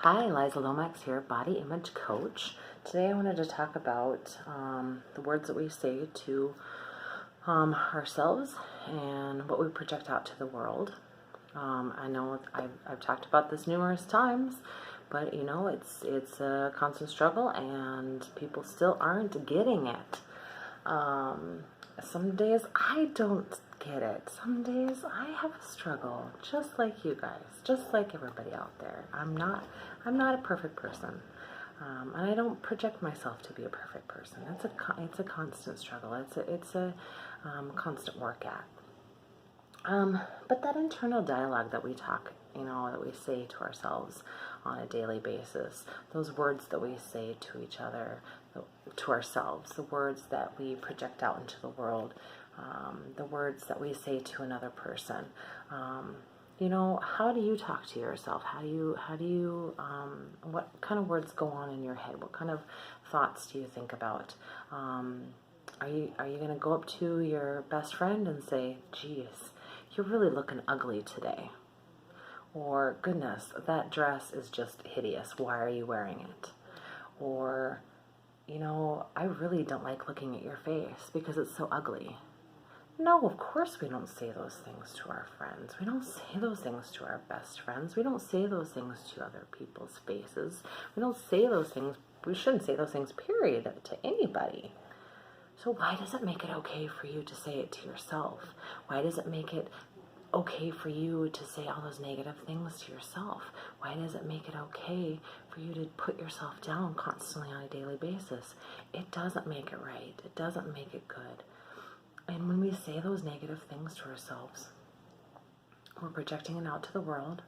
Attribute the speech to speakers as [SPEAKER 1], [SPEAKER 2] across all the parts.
[SPEAKER 1] Hi, Liza Lomax here, body image coach. Today I wanted to talk about the words that we say to ourselves and what we project out to the world. I know I've talked about this numerous times, but you know it's a constant struggle, and people still aren't getting it. Some days I don't get it. Some days I have a struggle, just like you guys, just like everybody out there. I'm not a perfect person, and I don't project myself to be a perfect person. It's a constant struggle. It's a constant work at. But that internal dialogue that we talk, that we say to ourselves on a daily basis, those words that we say to each other, to ourselves, the words that we project out into the world, the words that we say to another person. How do you talk to yourself? What kind of words go on in your head? What kind of thoughts do you think about? Are you going to go up to your best friend and say, geez, you're really looking ugly today? Or, goodness, that dress is just hideous. Why are you wearing it? Or, I really don't like looking at your face because it's so ugly. No, of course we don't say those things to our friends. We don't say those things to our best friends. We don't say those things to other people's faces. We don't say those things. We shouldn't say those things, period, to anybody. So why does it make it okay for you to say it to yourself? Why does it make it okay for you to say all those negative things to yourself? Why does it make it okay for you to put yourself down constantly on a daily basis? It doesn't make it right. It doesn't make it good. And when we say those negative things to ourselves, we're projecting it out to the world,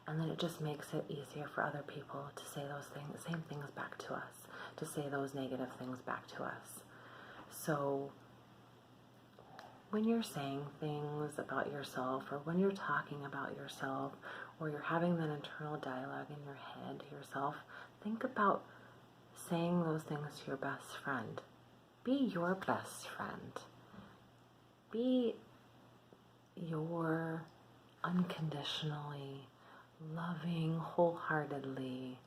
[SPEAKER 1] and then it just makes it easier for other people to say those same things back to us, to say those negative things back to us. So when you're saying things about yourself, or when you're talking about yourself, or you're having that internal dialogue in your head to yourself, think about saying those things to your best friend. Be your best friend. Be your unconditionally loving, wholeheartedly,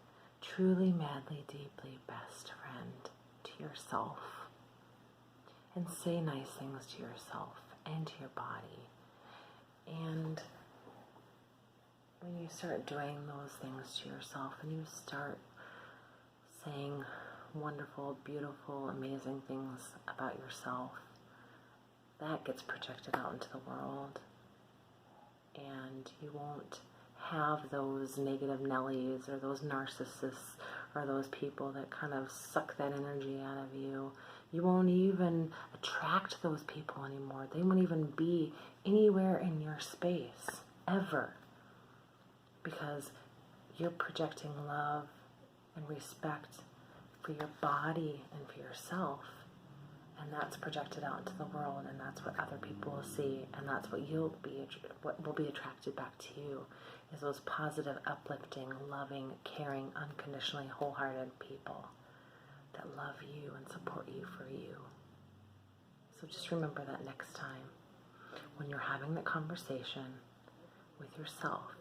[SPEAKER 1] truly, madly, deeply best friend to yourself. And say nice things to yourself and to your body. And when you start doing those things to yourself, and you start saying wonderful, beautiful, amazing things about yourself, that gets projected out into the world. And you won't have those negative Nellies or those narcissists or those people that kind of suck that energy out of you. You won't even attract those people anymore. They won't even be anywhere in your space, ever. Because you're projecting love and respect for your body and for yourself. And that's projected out into the world, and that's what other people will see, and that's what what will be attracted back to you, is those positive, uplifting, loving, caring, unconditionally wholehearted people that love you and support you for you. So just remember that next time when you're having that conversation with yourself.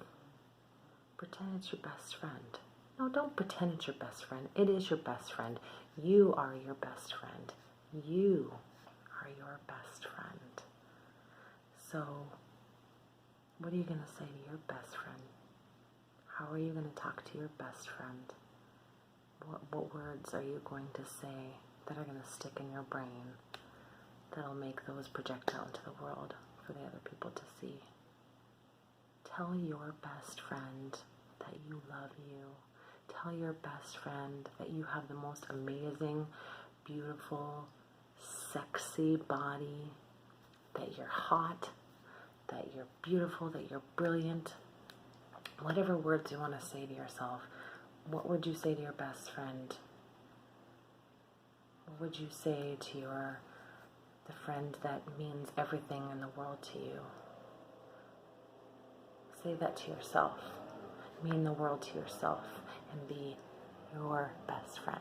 [SPEAKER 1] Pretend it's your best friend. No, don't pretend it's your best friend. It is your best friend. You are your best friend. You are your best friend. So, what are you going to say to your best friend? How are you going to talk to your best friend? What words are you going to say that are going to stick in your brain, that'll make those project out into the world for the other people to see? Tell your best friend that you love you. Tell your best friend that you have the most amazing, beautiful, sexy body, that you're hot, that you're beautiful, that you're brilliant. Whatever words you want to say to yourself, what would you say to your best friend? What would you say to the friend that means everything in the world to you? Say that to yourself. Mean the world to yourself and be your best friend.